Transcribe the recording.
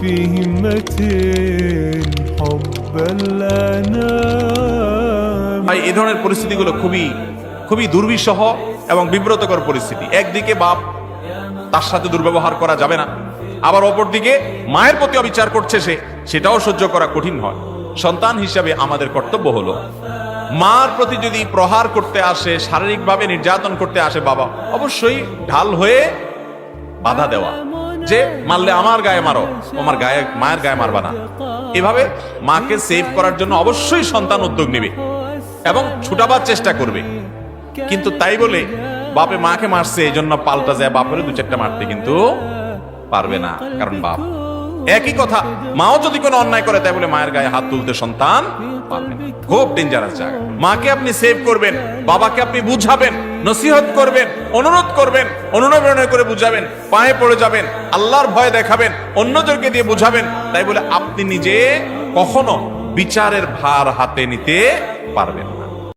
بهمة حب الأنام। ভাই, এই ধরনের পরিস্থিতিগুলো খুবই খুবই দুর্বিষহ এবং বিব্রতকর পরিস্থিতি। একদিকে বাপ, তার সাথে দুর্ব্যবহার করা যাবে না, আবার অপরদিকে মায়ের প্রতি অবিচার করছে সেটাও সহ্য করা কঠিন হয়। সন্তান হিসাবে আমাদের কর্তব্য হলো মার প্রতি যদি প্রহার করতে আসে, শারীরিকভাবে নির্যাতন করতে আসে বাবা, অবশ্যই ঢাল হয়ে বাধা দেওয়া, যে মারলে আমার গায়ে মারো, আমার গায়ে, মায়ের গায়ে মারবা না। এভাবে মাকে সেভ করার জন্য অবশ্যই সন্তান উদ্যোগ নেবে এবং ছুটাবার চেষ্টা করবে। কিন্তু তাই বলে বাপে মাকে মারছে এই জন্য পাল্টা যায় বাপের দু চারটা মারতে কিন্তু পারবে না, কারণ বাপ। একই কথা, মাও যদি কোনো অন্যায় করে তাই বলে মায়ের গায়ে হাত তুলতে সন্তান পারবে না। খুব ডেঞ্জারাস জায়গা। মাকে আপনি সেভ করবেন, বাবাকে আপনি বুঝাবেন, নসিহত করবেন, অনুরোধ করবেন, অনুনয় করে বুঝাবেন, পায়ে পড়ে যাবেন, আল্লাহর ভয় দেখাবেন, অন্যদেরকে দিয়ে বুঝাবেন। তাই বলে আপনি নিজে কখনো বিচারের ভার হাতে নিতে পারবেন না।